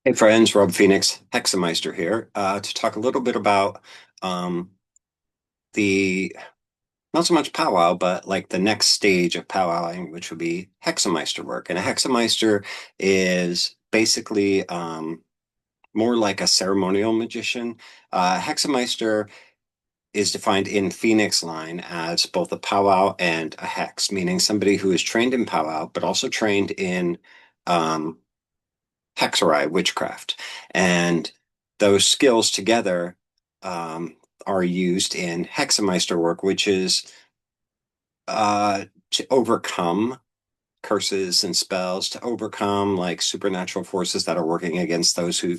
Hey friends, Rob Phoenix, Hexenmeister here, to talk a little bit about um, the not so much powwow, but like the next stage of powwowing, which would be Hexenmeister work. And a Hexenmeister is basically more like a ceremonial magician. Hexenmeister is defined in Phoenix line as both a powwow and a hex, meaning somebody who is trained in powwow, but also trained in um, hexerai, witchcraft. And those skills together um, are used in Hexenmeister work, which is to overcome curses and spells, to overcome like supernatural forces that are working against those who,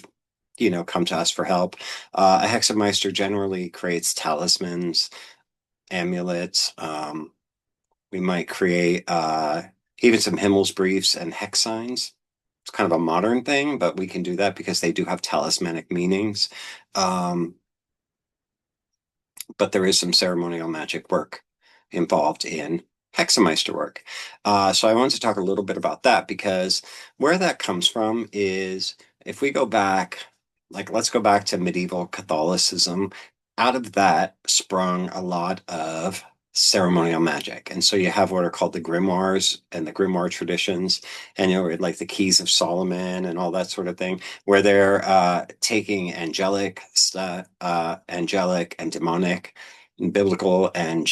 come to us for help. A Hexenmeister generally creates talismans, amulets. We might create even some Himmelsbriefs and hex signs. It's kind of a modern thing, but we can do that because they do have talismanic meanings. Um, but there is some ceremonial magic work involved in Hexenmeister work. So I wanted to talk a little bit about that because where that comes from is if we go back, like let's go back to medieval Catholicism, out of that sprung a lot of ceremonial magic. And so you have what are called the grimoires and the grimoire traditions, and like the keys of Solomon and all that sort of thing where they're taking angelic and demonic and biblical and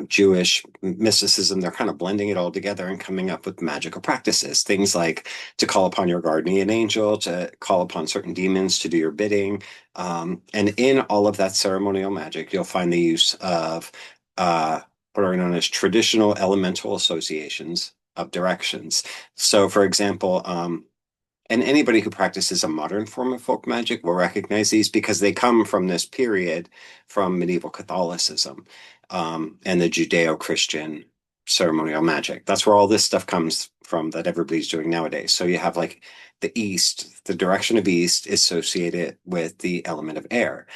Jewish mysticism. They're kind of blending it all together and coming up with magical practices. Things like to call upon your guardian angel, to call upon certain demons to do your bidding. And in all of that ceremonial magic, you'll find the use of what are known as traditional elemental associations of directions. So, for example, and anybody who practices a modern form of folk magic will recognize these because they come from this period from medieval Catholicism and the Judeo-Christian ceremonial magic. That's where all this stuff comes from that everybody's doing nowadays. So you have like the East, the direction of East is associated with the element of air.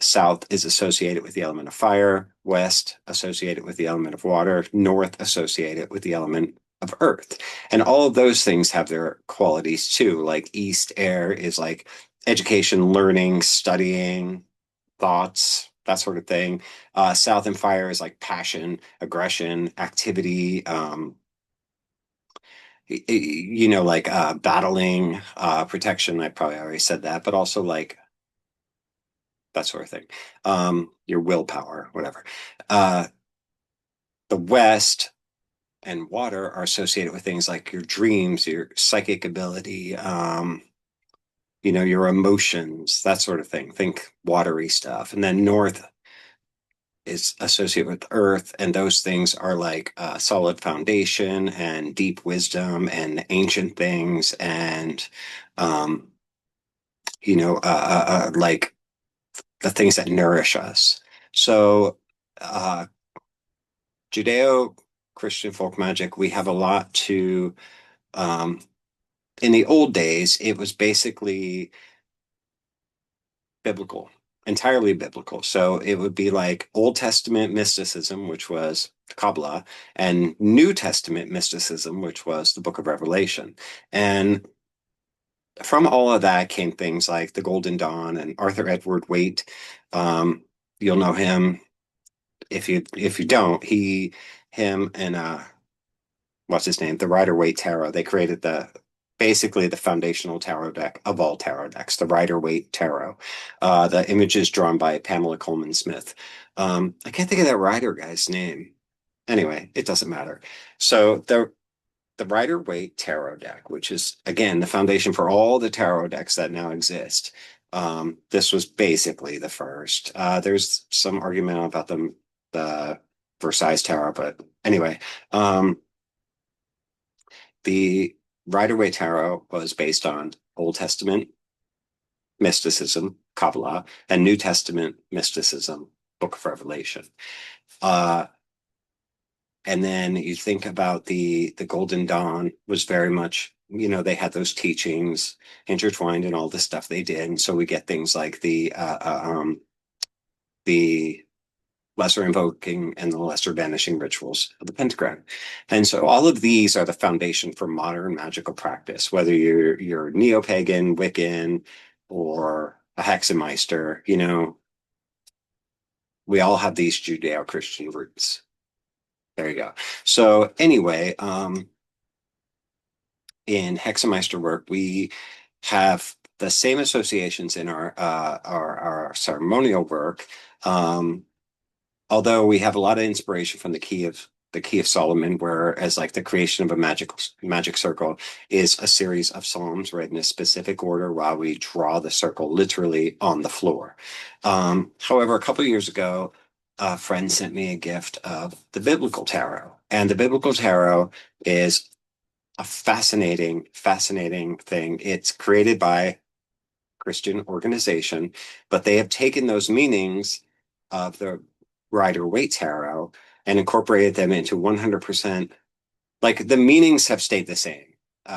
South is associated with the element of fire, West associated with the element of water, North associated with the element of earth. And all of those things have their qualities too. Like East air is like education, learning, studying, thoughts, that sort of thing. South and fire is like passion, aggression, activity, like battling, protection. I probably already said that, but also like that sort of thing. Your willpower, whatever. Uh, the West and water are associated with things like your dreams, your psychic ability, your emotions, that sort of thing. Think watery stuff. And then North is associated with earth, and those things are like solid foundation and deep wisdom and ancient things and um, like the things that nourish us. So Judeo-Christian folk magic, we have a lot to, um, in the old days, it was basically biblical, entirely biblical. So it would be like Old Testament mysticism, which was Kabbalah, and New Testament mysticism, which was the Book of Revelation. And from all of that came things like the Golden Dawn and Arthur Edward Waite. Um, you'll know him if you don't. Him and what's his name, the Rider-Waite tarot. They created basically the foundational tarot deck of all tarot decks, the Rider-Waite tarot. The image is drawn by Pamela Coleman Smith. I can't think of that Rider guy's name. Anyway, it doesn't matter. So the Rider-Waite tarot deck, which is again the foundation for all the tarot decks that now exist. This was basically the first. There's some argument about the Versailles tarot, but anyway, the Rider-Waite tarot was based on Old Testament mysticism, Kabbalah, and New Testament mysticism, Book of Revelation. Uh, and then you think about the Golden Dawn was very much, they had those teachings intertwined in all the stuff they did. And so we get things like the lesser invoking and the lesser banishing rituals of the pentagram. And so all of these are the foundation for modern magical practice, whether you're neo-pagan, Wiccan, or a Hexenmeister, we all have these Judeo-Christian roots. There you go. So anyway, in Hexenmeister work, we have the same associations in our ceremonial work. Um, Although we have a lot of inspiration from the Key of Solomon, whereas like the creation of a magic circle is a series of psalms read in a specific order while we draw the circle literally on the floor. However, a couple of years ago, a friend sent me a gift of the biblical tarot, and the biblical tarot is a fascinating thing. It's created by Christian organization, but they have taken those meanings of the Rider-Waite tarot and incorporated them into 100%. Like the meanings have stayed the same.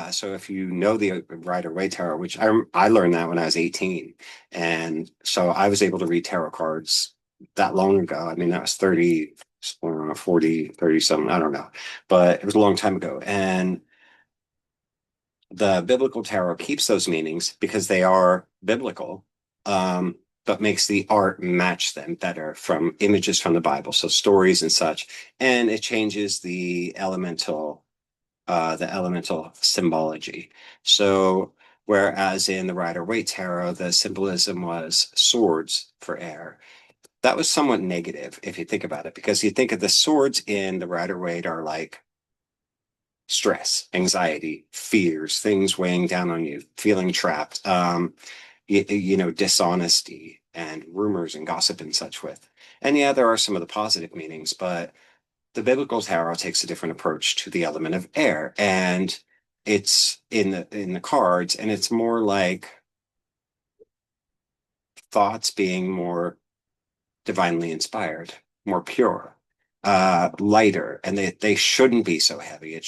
So if you know the Rider-Waite tarot, which I learned that when I was 18, and so I was able to read tarot cards that long ago. I mean, that was 30, 40, 30 something, I don't know, but it was a long time ago. And the biblical tarot keeps those meanings because they are biblical, but makes the art match them better from images from the Bible, so stories and such. And it changes the elemental symbology. So whereas in the Rider-Waite tarot, the symbolism was swords for air. That was somewhat negative if you think about it, because you think of the swords in the Rider-Waite are like stress, anxiety, fears, things weighing down on you, feeling trapped, dishonesty and rumors and gossip and such with. And yeah, there are some of the positive meanings, but the biblical tarot takes a different approach to the element of air, and it's in the cards, and it's more like thoughts being more divinely inspired, more pure, lighter, and they shouldn't be so heavy.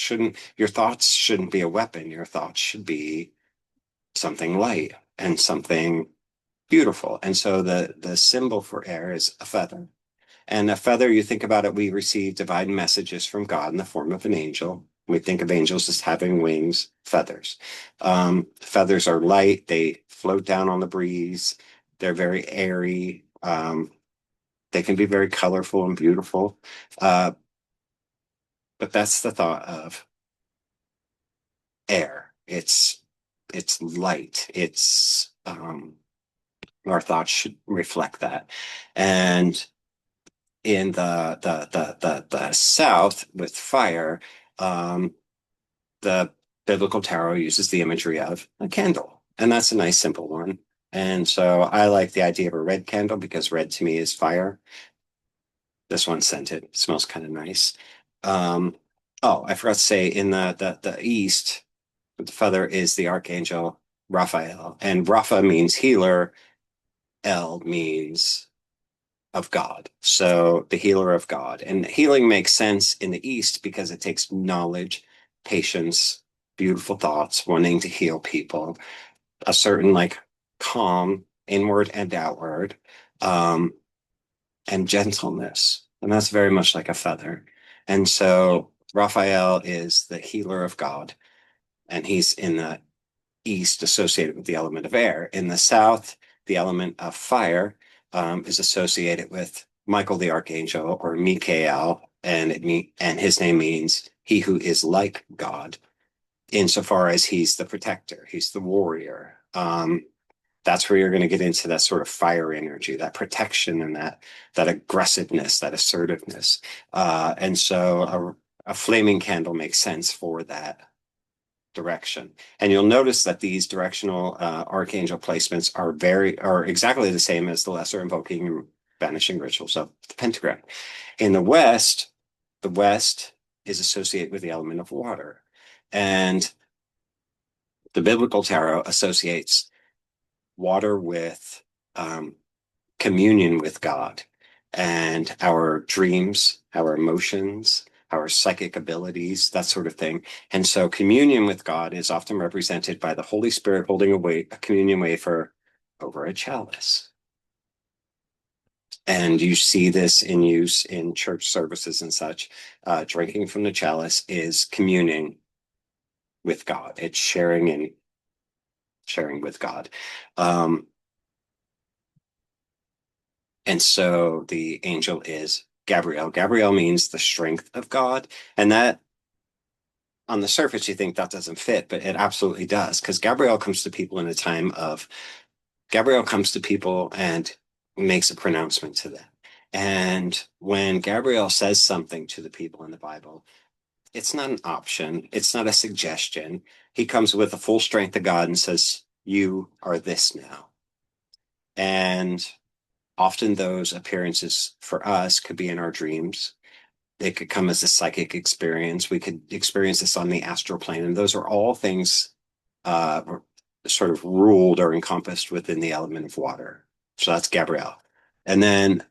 Your thoughts shouldn't be a weapon. Your thoughts should be something light and something beautiful. And so the symbol for air is a feather. And a feather, you think about it, we receive divine messages from God in the form of an angel. We think of angels as having wings, feathers. Feathers are light, they float down on the breeze, they're very airy. They can be very colorful and beautiful. Uh, but that's the thought of air. It's light. Our thoughts should reflect that. And in the South with fire, the biblical tarot uses the imagery of a candle, and that's a nice simple one. And so I like the idea of a red candle because red to me is fire. This one's scented. It smells kind of nice. Um, oh, I forgot to say in the East, the feather is the archangel Raphael, and Rapha means healer. El means of God. So the healer of God. And healing makes sense in the East because it takes knowledge, patience, beautiful thoughts, wanting to heal people, a certain like calm inward and outward, um, and gentleness. And that's very much like a feather. And so Raphael is the healer of God, and he's in the East associated with the element of air. In the South, the element of fire is associated with Michael the Archangel, or Mikael, and his name means he who is like God, insofar as he's the protector, he's the warrior. That's where you're going to get into that sort of fire energy, that protection and that aggressiveness, that assertiveness. And so a flaming candle makes sense for that direction. And you'll notice that these directional archangel placements are exactly the same as the lesser invoking and banishing rituals of the pentagram. In the West is associated with the element of water. And the biblical tarot associates water with communion with God and our dreams, our emotions, our psychic abilities, that sort of thing. And so communion with God is often represented by the Holy Spirit holding a communion wafer over a chalice. And you see this in use in church services and such. Drinking from the chalice is communing with God. It's sharing with God. Um, and so the angel is Gabriel. Gabriel means the strength of God. And that on the surface, you think that doesn't fit, but it absolutely does. Because Gabriel comes to people in a time of Gabriel comes to people and makes a pronouncement to them. And when Gabriel says something to the people in the Bible, it's not an option, it's not a suggestion. He comes with the full strength of God and says, "You are this now." And often those appearances for us could be in our dreams. They could come as a psychic experience. We could experience this on the astral plane. And those are all things uh, sort of ruled or encompassed within the element of water. So that's Gabriel. And then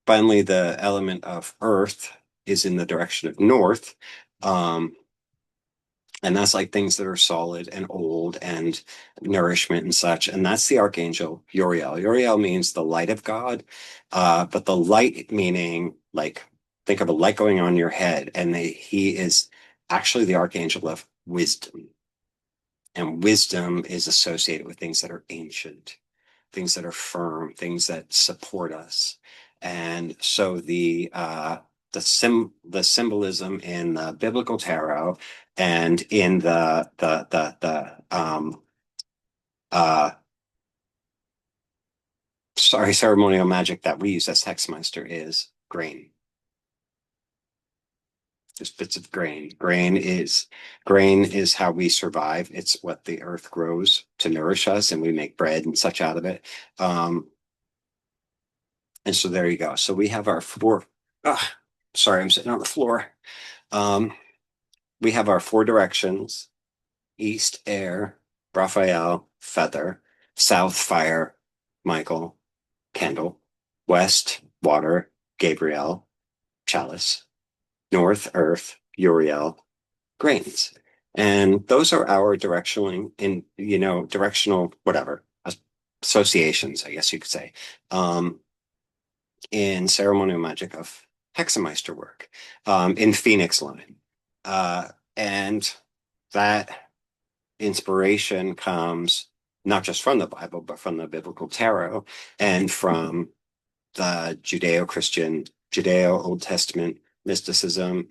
finally, the element of earth is in the direction of north. Um, and that's like things that are solid and old and nourishment and such. And that's the archangel Uriel. Uriel means the light of God, but the light meaning like think of a light going on in your head, and he is actually the archangel of wisdom. And wisdom is associated with things that are ancient, things that are firm, things that support us. And so the symbolism in the biblical tarot and in uh ceremonial magic that we use as Hexenmeister is grain. Just bits of grain. Grain is how we survive. It's what the earth grows to nourish us, and we make bread and such out of it. And so there you go. So we have our four. Sorry, I'm sitting on the floor. Um, we have our four directions: east, air; Raphael, feather; south, fire; Michael, candle; west, water; Gabriel, chalice; north, earth; Uriel, grains. And those are our directional whatever associations, I guess you could say. In ceremonial magic of Hexenmeister work, in Phoenix line. And that inspiration comes not just from the Bible, but from the biblical tarot and from the Judeo Old Testament mysticism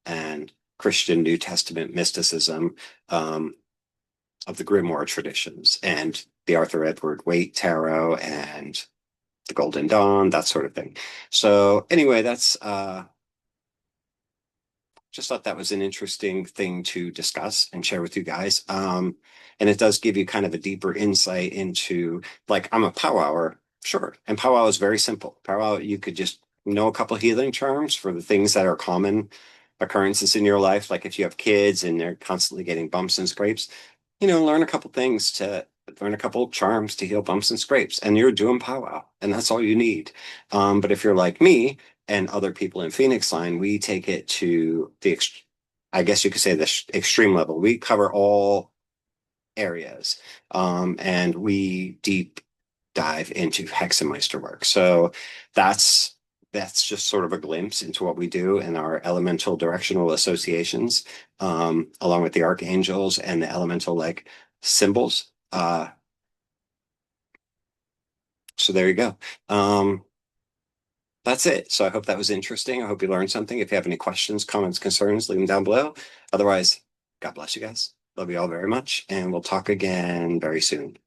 and Christian New Testament mysticism of the grimoire traditions and the Arthur Edward Waite tarot and the Golden Dawn, that sort of thing. So anyway, that's just thought that was an interesting thing to discuss and share with you guys. And it does give you kind of a deeper insight into like I'm a powwower, sure. And powwow is very simple. Powwow, you could just know a couple of healing terms for the things that are common occurrences in your life. Like if you have kids and they're constantly getting bumps and scrapes, learn a couple things to learn a couple of charms to heal bumps and scrapes, and you're doing powwow, and that's all you need. But if you're like me and other people in Phoenix Line, we take it to I guess you could say the extreme level. We cover all areas, and we deep dive into Hexenmeister work. So that's that's just sort of a glimpse into what we do in our elemental directional associations, along with the archangels and the elemental like symbols. So there you go. That's it. So I hope that was interesting. I hope you learned something. If you have any questions, comments, concerns, leave them down below. Otherwise, God bless you guys. Love you all very much, and we'll talk again very soon.